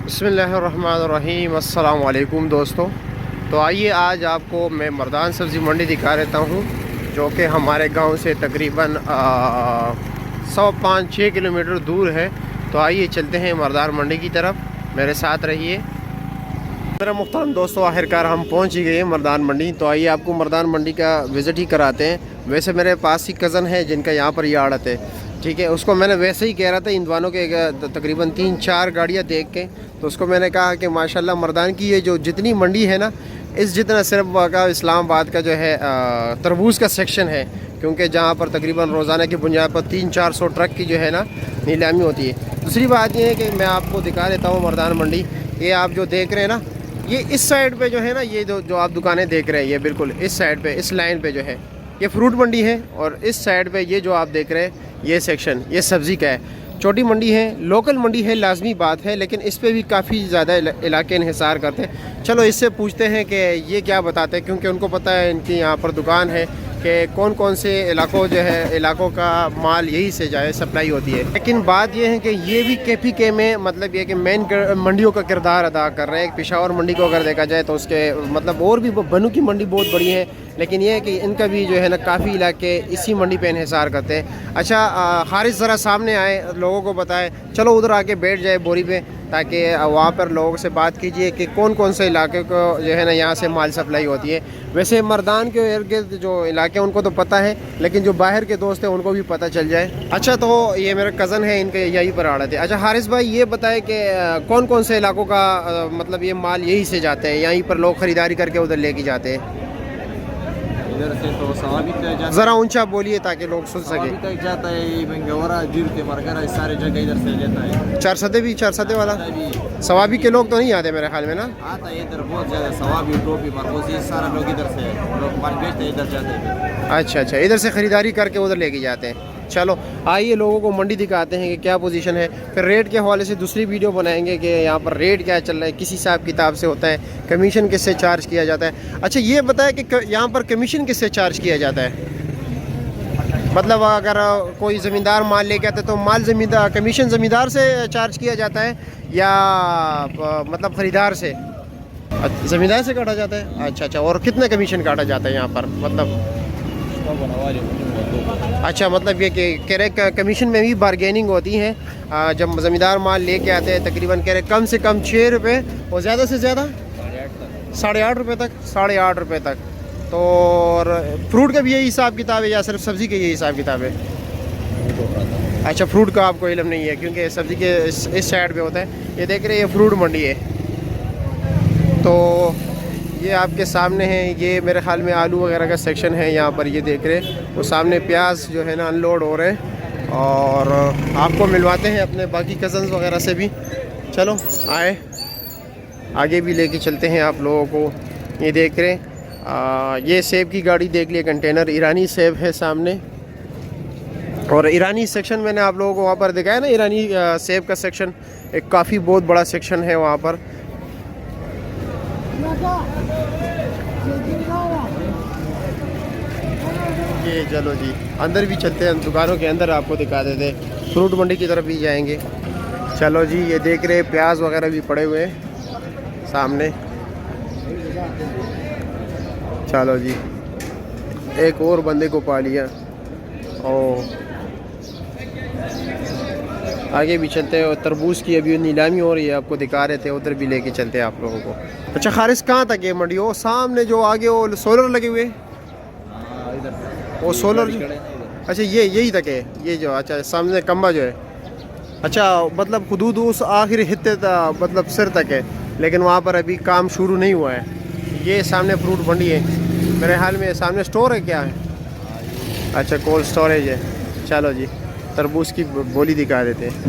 बिस्मिल्लाहिर्रहमानिर्रहीम अस्सलाम वालेकुम दोस्तों। तो आइए आज आपको मैं मर्दान सब्ज़ी मंडी दिखा देता हूँ, जो कि हमारे गांव से तकरीबन 105-6 किलोमीटर दूर है। तो आइए चलते हैं मर्दान मंडी की तरफ, मेरे साथ रहिए। मेरा मुख्तार दोस्तों, आखिरकार हम पहुँच ही गए मर्दान मंडी। तो आइए आपको मर्दान मंडी का विज़िट ही कराते हैं। वैसे मेरे पास ही कज़न है जिनका यहाँ पर ये आड़त है, ठीक है। उसको मैंने वैसे ही कह रहा था इन दुकानों के तकरीबन 3-4 गाड़ियाँ देख के, तो उसको मैंने कहा कि माशाल्लाह मर्दान की ये जो जितनी मंडी है ना, इस जितना सिर्फ का इस्लामाबाद का जो है तरबूज़ का सेक्शन है, क्योंकि जहाँ पर तकरीबन रोज़ाना की बुनियाद पर 300-400 ट्रक की जो है ना नीलामी होती है। दूसरी बात ये है कि मैं आपको दिखा देता हूँ मर्दान मंडी। ये आप जो देख रहे हैं ना, ये इस साइड पे जो है ना, ये जो आप दुकानें देख रहे हैं, ये बिल्कुल इस साइड पे, इस लाइन पे जो है ये फ्रूट मंडी है, और इस साइड पे ये जो आप देख रहे हैं ये सेक्शन ये सब्ज़ी का है। छोटी मंडी है, लोकल मंडी है, लाजमी बात है, लेकिन इस पे भी काफ़ी ज़्यादा इलाके इन्हिसार करते हैं। चलो इससे पूछते हैं कि ये क्या बताते हैं, क्योंकि उनको पता है इनकी यहाँ पर दुकान है कि कौन कौन से इलाकों का माल यही से जाए सप्लाई होती है। लेकिन बात यह है कि ये भी KPK में मतलब ये कि मेन मंडियों का किरदार अदा कर रहे हैं। पेशावर मंडी को अगर देखा जाए तो उसके मतलब और भी बनू की मंडी बहुत बड़ी है, लेकिन ये है कि इनका भी जो है ना काफ़ी इलाके इसी मंडी पे इन्हिसार करते हैं। अच्छा हारिस ज़रा सामने आए, लोगों को बताएं, चलो उधर आके बैठ जाए बोरी पे, ताकि वहाँ पर लोगों से बात कीजिए कि कौन कौन से इलाके को जो है ना यहाँ से माल सप्लाई होती है। वैसे मर्दान के इर्द गिर्द जो इलाके उनको तो पता है, लेकिन जो बाहर के दोस्त हैं उनको भी पता चल जाए। अच्छा, तो ये मेरा कज़न है, इनके यहीं पर आड़त है। अच्छा हारिस भाई, ये बताए कि कौन कौन से इलाकों का मतलब ये माल यहीं से जाते हैं, यहीं पर लोग ख़रीदारी करके उधर लेके जाते हैं? इधर से तो सवाबी तक जाता है। ज़रा ऊंचा बोलिए ताकि लोग सुन सके। सवाबी तक जाता है, मंगवरा जीरते मरगरा सारे जगह इधर से लेता है। चार वाला सवाबी के लोग तो नहीं आते मेरे ख्याल में ना? आता है इधर बहुत ज़्यादा, सवाबी टोपी मरगोज ये सारा लोग इधर से लोग माल बेचते हैं, इधर जाते हैं। अच्छा, इधर से ख़रीदारी करके उधर लेके जाते हैं। चलो आइए लोगों को मंडी दिखाते हैं कि क्या पोजीशन है, फिर रेट के हवाले से दूसरी वीडियो बनाएंगे कि यहाँ पर रेट क्या चल रहा है, किस हिसाब किताब से होता है, कमीशन किससे चार्ज किया जाता है। अच्छा ये बताया कि यहाँ पर कमीशन किससे चार्ज किया जाता है? मतलब अगर कोई ज़मींदार माल लेके आते तो कमीशन ज़मींदार से चार्ज किया जाता है या मतलब ख़रीदार से? ज़मींदार से काटा जाता है। अच्छा, और कितना कमीशन काटा जाता है यहाँ पर मतलब? अच्छा, मतलब ये कि कमीशन में भी बारगेनिंग होती है। जब ज़मींदार माल लेके आते हैं तकरीबन कम से कम 6 रुपये और ज़्यादा से ज़्यादा 8.5 रुपये तक, 8.5 रुपये तक। तो और फ्रूट का भी यही हिसाब किताब है या सिर्फ सब्ज़ी का यही हिसाब किताब है? अच्छा, फ्रूट का आपको इल्म नहीं है, क्योंकि सब्ज़ी के इस साइड पे होता है। ये देख रहे हैं, ये फ्रूट मंडी है। तो ये आपके सामने है, ये मेरे ख्याल में आलू वगैरह का सेक्शन है यहाँ पर। ये देख रहे हैं वो सामने प्याज जो है ना अनलोड हो रहे हैं, और आपको मिलवाते हैं अपने बाकी कज़न्स वगैरह से भी। चलो आए आगे भी लेके चलते हैं आप लोगों को। ये देख रहे हैं ये सेब की गाड़ी देख लिए, कंटेनर ईरानी सेब है सामने। और ईरानी सेक्शन मैंने आप लोगों को वहाँ पर दिखाया ना, ईरानी सेब का सेक्शन एक काफ़ी बहुत बड़ा सेक्शन है वहाँ पर। ये चलो जी अंदर भी चलते हैं, दुकानों के अंदर आपको दिखा देते, फ्रूट मंडी की तरफ भी जाएंगे। चलो जी, ये देख रहे प्याज वगैरह भी पड़े हुए हैं सामने। चलो जी, एक और बंदे को पा लिया और आगे भी चलते हैं। और तरबूज की अभी नीलामी हो रही है, आपको दिखा रहे थे, उधर भी लेके चलते हैं आप लोगों को। अच्छा खारिस, कहाँ तक है मंडी? वो सामने जो आगे वो सोलर लगे हुए, वो सोलर अच्छा ये यही तक है ये जो? अच्छा सामने खंबा जो है, अच्छा मतलब हुदूद उस आखिरी हिस्से मतलब सिर तक है, लेकिन वहाँ पर अभी काम शुरू नहीं हुआ है। ये सामने फ्रूट मंडी है मेरे हाल में, सामने स्टोर है क्या है? अच्छा कोल्ड स्टोरेज है। चलो जी तरबूज की बोली दिखा देते हैं।